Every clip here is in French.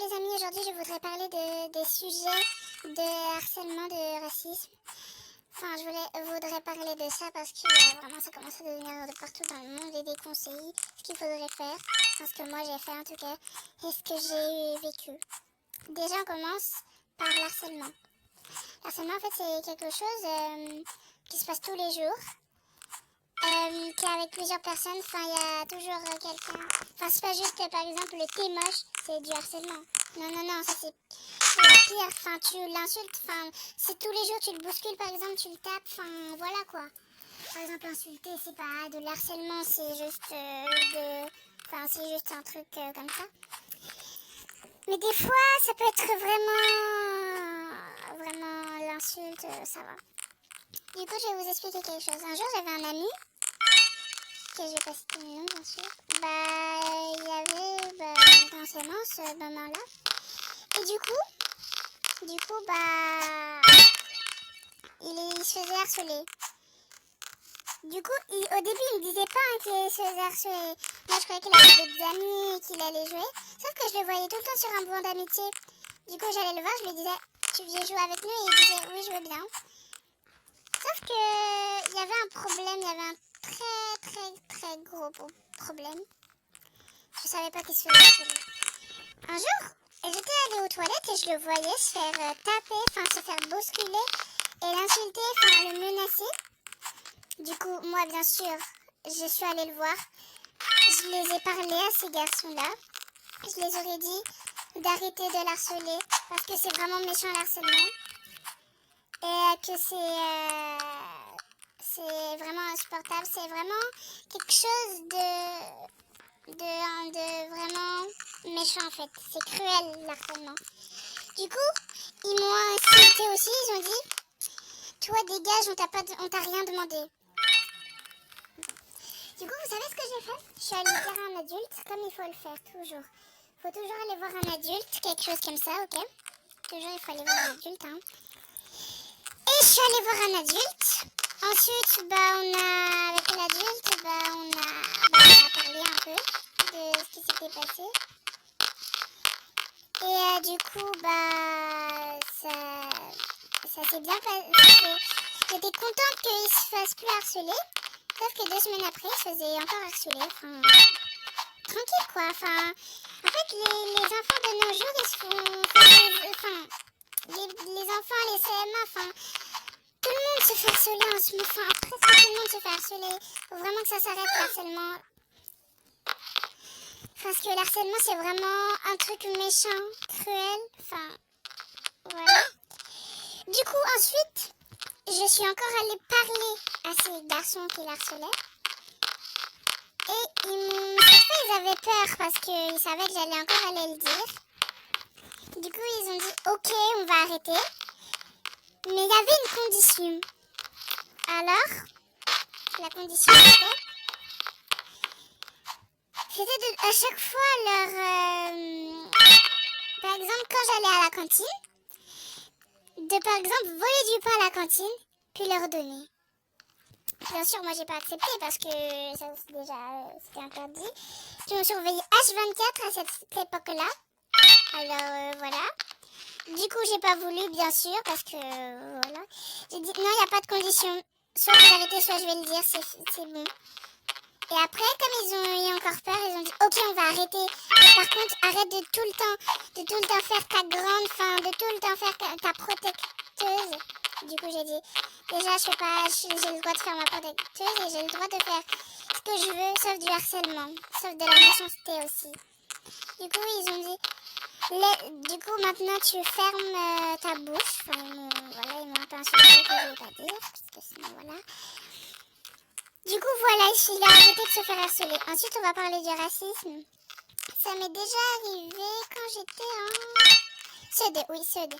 les amis, aujourd'hui je voudrais parler des sujets de harcèlement, de racisme. Enfin, voudrais parler de ça parce que vraiment ça commence à devenir de partout dans le monde et des conseils, ce qu'il faudrait faire, enfin, ce que moi j'ai fait en tout cas, et ce que j'ai vécu. Déjà on commence par l'harcèlement. L'harcèlement en fait c'est quelque chose qui se passe tous les jours. Qui est avec plusieurs personnes, enfin il y a toujours quelqu'un, enfin c'est pas juste par exemple le t'es moche, c'est du harcèlement. Non, ça c'est la pire, enfin tu l'insultes, enfin c'est tous les jours, tu le bouscules par exemple, tu le tapes, enfin voilà quoi. Par exemple insulter c'est pas de l'harcèlement, c'est juste c'est juste un truc comme ça. Mais des fois ça peut être vraiment l'insulte, ça va. Du coup je vais vous expliquer quelque chose. Un jour j'avais un ami que je vais pas citer le nom bien sûr, il y avait potentiellement ce moment-là. Et du coup, il se faisait harceler. Du coup, au début, il me disait pas qu'il se faisait harceler. Moi, je croyais qu'il avait d'autres amis et qu'il allait jouer. Sauf que je le voyais tout le temps sur un banc d'amitié. Du coup, j'allais le voir, je lui disais, tu viens jouer avec nous? Et il disait, oui, je veux bien. Sauf que il y avait un problème, il y avait un très gros problème. Je savais pas qu'il se faisait harceler. Un jour, j'étais allée aux toilettes et je le voyais se faire taper, enfin se faire bousculer et l'insulter, enfin le menacer. Du coup, moi bien sûr, je suis allée le voir. Je les ai parlé à ces garçons-là. Je les aurais dit d'arrêter de l'harceler parce que c'est vraiment méchant l'harcèlement. Et que c'est vraiment insupportable. C'est vraiment quelque chose de vraiment méchant en fait. C'est cruel l'harcèlement. Du coup, ils m'ont insulté aussi, ils ont dit toi dégage, on t'a rien demandé. Du coup, vous savez ce que j'ai fait? Je suis allée dire à un adulte, comme il faut le faire toujours. Il faut toujours aller voir un adulte, quelque chose comme ça, ok? Toujours il faut aller voir un adulte, hein. Et je suis allée voir un adulte. Ensuite, avec l'adulte, on a parlé un peu de ce qui s'était passé. Et du coup, ça s'est bien passé. J'étais contente qu'il se fasse plus harceler. Sauf que 2 semaines après, il se faisait encore harceler. Enfin, tranquille quoi. Enfin, en fait, les enfants de nos jours, ils se font... les enfants, les CM1, enfin, tout le monde se fait harceler en ce moment. Enfin, presque tout le monde se fait harceler. Faut vraiment que ça s'arrête, l'harcèlement. Parce que l'harcèlement, c'est vraiment un truc méchant, cruel. Enfin, voilà. Du coup, ensuite, je suis encore allée parler à ces garçons qui l'harcelaient. Et cette fois, ils avaient peur parce qu'ils savaient que j'allais encore aller le dire. Du coup, ils ont dit, ok, on va arrêter. Mais il y avait une condition. Alors, la condition c'était à chaque fois par exemple, quand j'allais à la cantine, de par exemple voler du pain à la cantine, puis leur donner. Bien sûr, moi j'ai pas accepté parce que ça c'était interdit. Je me surveillais H24 à cette époque-là. Alors voilà. Du coup, j'ai pas voulu, bien sûr, parce que voilà. J'ai dit non, il n'y a pas de condition. Soit vous arrêtez, soit je vais le dire, c'est bon. Et après, comme ils ont eu encore peur, ils ont dit ok, on va arrêter. Mais par contre, arrête de tout le temps faire ta grande, enfin, de tout le temps faire ta protecteuse. Du coup, j'ai dit déjà, j'ai le droit de faire ma protecteuse et j'ai le droit de faire ce que je veux, sauf du harcèlement, sauf de la méchanceté aussi. Du coup, ils ont dit du coup, maintenant, tu fermes ta bouche. Enfin, ils m'ont un peu insulté que je ne vais pas dire, parce que sinon, voilà. Du coup, voilà, il a arrêté de se faire harceler. Ensuite, on va parler du racisme. Ça m'est déjà arrivé quand j'étais en CED. Oui, CED.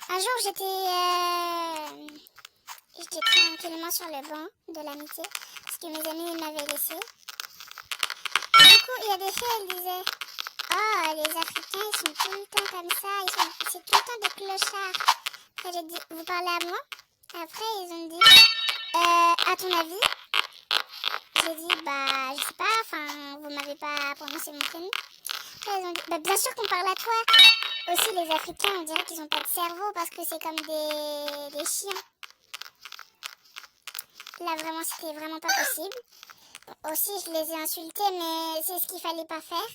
Un jour, j'étais tranquillement sur le banc de l'amitié, parce que mes amis m'avaient laissé. Du coup, il y a des filles, elles disaient oh, les Africains, ils sont tout le temps comme ça, c'est tout le temps des clochards. Après, j'ai dit, vous parlez à moi? Après, ils ont dit, à ton avis? J'ai dit, je sais pas, enfin, vous m'avez pas prononcé mon prénom. Après, ils ont dit, bah, bien sûr qu'on parle à toi. Aussi, les Africains, on dirait qu'ils ont pas de cerveau parce que c'est comme des chiens. Là, vraiment, c'était vraiment pas possible. Bon, aussi, je les ai insultés, mais c'est ce qu'il fallait pas faire.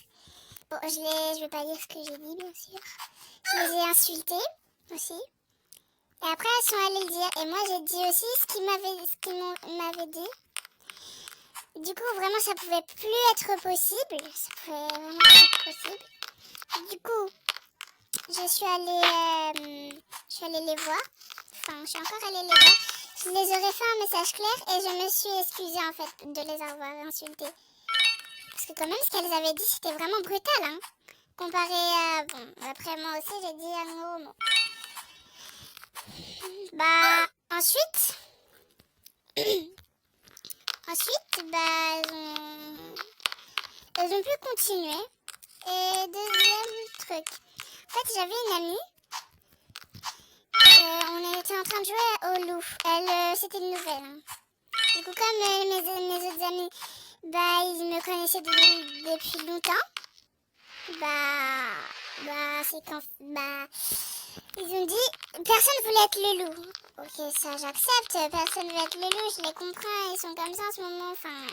Bon, je vais pas dire ce que j'ai dit, bien sûr. Je les ai insultés aussi. Et après, elles sont allées le dire. Et moi, j'ai dit aussi ce qu'ils m'avaient dit. Du coup, vraiment, ça pouvait plus être possible. Ça pouvait vraiment pas être possible. Du coup, je suis allée les voir. Enfin, je suis encore allée les voir. Je les aurais fait un message clair et je me suis excusée, en fait, de les avoir insultés. Parce que quand même, ce qu'elles avaient dit, c'était vraiment brutal, hein. Comparé à... Bon, après, moi aussi, j'ai dit un gros mot. Bah, ensuite... Ensuite, bah, elles ont pu continuer. Et deuxième truc. En fait, j'avais une amie. On était en train de jouer au loup. C'était une nouvelle. Hein. Du coup, comme mes autres amis, bah, ils me connaissaient depuis longtemps. C'est quand... ils ont dit, personne voulait être le loup. Ok, ça j'accepte, personne veut être le loup, je les comprends, ils sont comme ça en ce moment, enfin...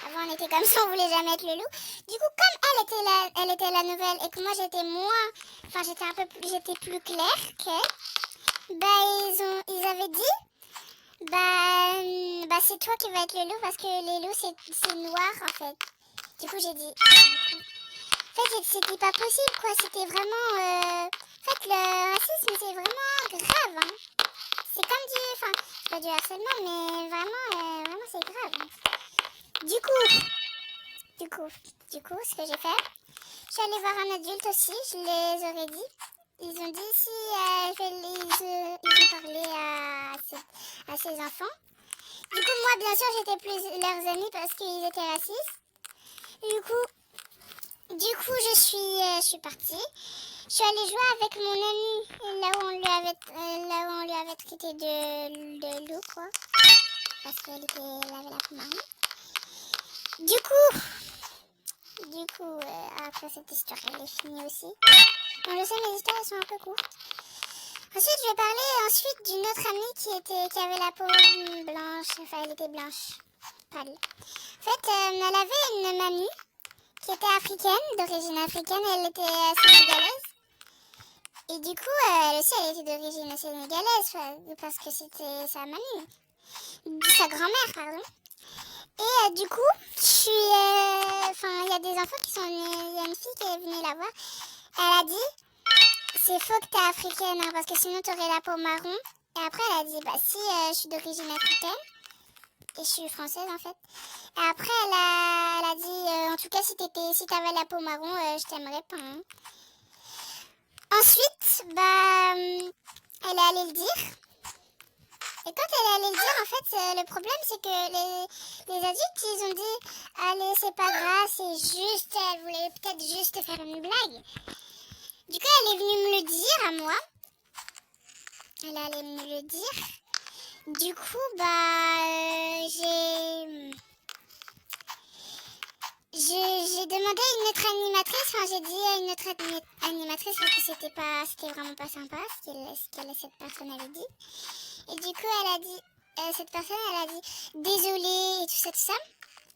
Avant on était comme ça, on voulait jamais être le loup. Du coup, comme elle était la nouvelle et que moi j'étais moins... Enfin, j'étais plus claire qu'elle, ils avaient dit, c'est toi qui vas être le loup parce que les loups c'est noir en fait. Du coup, j'ai dit... En fait, c'était pas possible, quoi. C'était vraiment... En fait, le racisme, c'est vraiment grave, hein. C'est comme Enfin, c'est pas du harcèlement, mais vraiment, c'est grave. Hein. Du coup, ce que j'ai fait, je suis allée voir un adulte aussi, je les aurais dit. Ils ont dit si ils ont parlé à ces enfants. Du coup, moi, bien sûr, j'étais plus leurs amis parce qu'ils étaient racistes. Du coup, je suis partie. Je suis allée jouer avec mon amie là où on lui avait traité de loup, quoi. Parce qu'elle avait la peau marron. Du coup, après cette histoire, elle est finie aussi. Bon, je sais, mes histoires, elles sont un peu courtes. Ensuite, je vais parler d'une autre amie qui avait la peau blanche. Enfin, elle était blanche, pâle. En fait, elle avait une mamie qui était africaine, d'origine africaine, elle était sénégalaise. Et du coup, elle aussi, elle était d'origine sénégalaise, parce que c'était sa mamie. Sa grand-mère, pardon. Et du coup, il y a des enfants qui sont nés, il y a une fille qui est venue la voir. Elle a dit, c'est faux que t'es africaine, hein, parce que sinon t'aurais la peau marron. Et après, elle a dit, si, je suis d'origine africaine. Et je suis française, en fait. Et après, elle a dit, en tout cas, si t'avais la peau marron, je t'aimerais pas. Hein. Ensuite, elle est allée le dire. Et quand elle est allée le dire, en fait, le problème, c'est que les adultes, ils ont dit, allez, c'est pas grave, c'est juste, elle voulait peut-être juste faire une blague. Du coup, elle est venue me le dire à moi. Elle allait me le dire. Du coup, j'ai demandé à une autre animatrice, enfin j'ai dit à une autre animatrice que c'était vraiment pas sympa ce que cette personne avait dit. Et du coup, elle a dit, cette personne, elle a dit désolée et tout ça.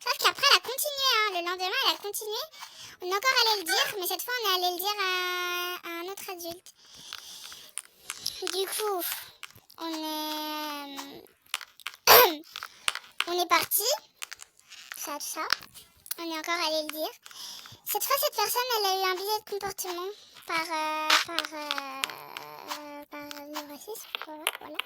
Sauf qu'après, elle a continué, hein. Le lendemain, elle a continué. On est encore allé le dire, mais cette fois, on est allé le dire à un autre adulte. Du coup, on est parti, tout ça. On est encore allé le dire. Cette fois, cette personne, elle a eu un billet de comportement par le racisme, voilà.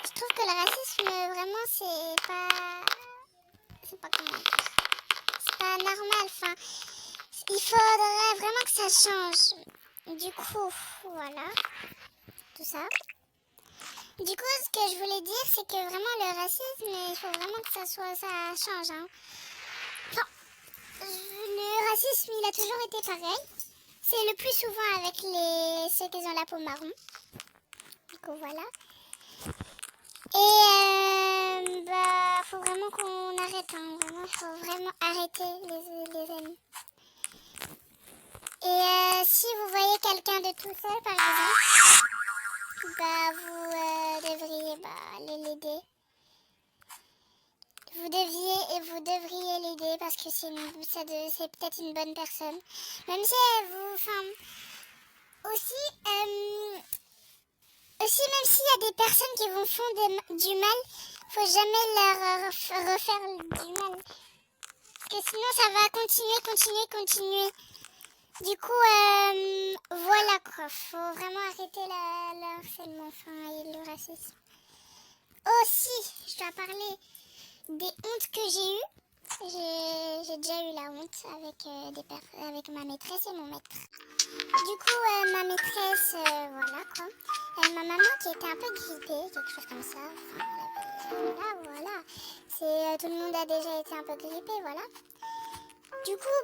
Je trouve que le racisme, vraiment, c'est pas comment dire. C'est pas normal, il faudrait vraiment que ça change. Du coup, voilà, tout ça. Du coup, ce que je voulais dire, c'est que vraiment le racisme, il faut vraiment que ça change. Hein. Enfin, le racisme, il a toujours été pareil. C'est le plus souvent avec ceux qui ont la peau marron. Du coup, voilà. Et faut vraiment qu'on arrête, hein. Vraiment, faut vraiment arrêter les amis. Et si vous voyez quelqu'un de tout seul, par exemple, vous devriez l'aider. Vous devriez l'aider parce que c'est peut-être une bonne personne. Même si aussi, même s'il y a des personnes qui vous font du mal, faut jamais leur refaire du mal. Parce que sinon, ça va continuer. Du coup, voilà quoi. Faut vraiment arrêter le harcèlement, et le racisme. Aussi, je dois parler des hontes que j'ai eues. J'ai déjà eu la honte avec ma maîtresse et mon maître. Du coup, ma maîtresse, voilà quoi. Ma maman qui était un peu grippée, quelque chose comme ça. Voilà. Tout le monde a déjà été un peu grippé, voilà. Du coup,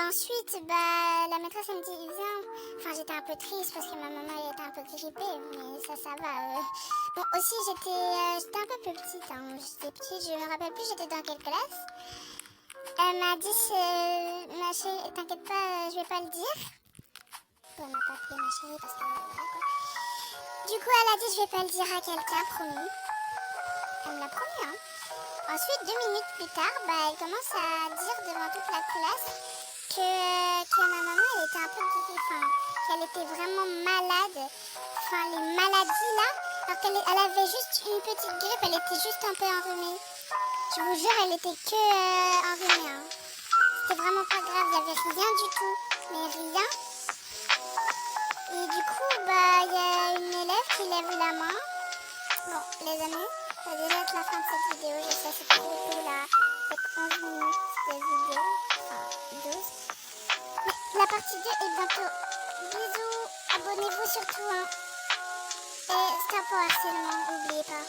ensuite, la maîtresse, elle me dit, viens. J'étais un peu triste parce que ma maman, elle était un peu grippée, mais ça va. Bon, aussi, j'étais un peu plus petite, hein. J'étais petite, je me rappelle plus, j'étais dans quelle classe. Elle m'a dit, ma chérie, t'inquiète pas, je vais pas le dire. Elle m'a pas appelé ma chérie parce que, voilà, quoi. Du coup, elle a dit, je vais pas le dire à quelqu'un, promis. Elle me l'a promis, hein. Ensuite, 2 minutes plus tard, elle commence à dire devant toute la classe que ma maman, elle était un peu grippée, qu'elle était vraiment malade. Les maladies là, alors qu'elle avait juste une petite grippe, elle était juste un peu enrhumée. Je vous jure, elle était que enrhumée, hein. C'était vraiment pas grave, il n'y avait rien du tout, mais rien. Et du coup, il y a une élève qui lève la main. Bon, les amis, ça va déjà être la fin de cette vidéo. Je sais, c'est beaucoup là, avec 11 minutes de vidéo, 12. Mais la partie 2 est bientôt. Bisous, abonnez-vous surtout, hein. Et stop au harcèlement, n'oubliez pas.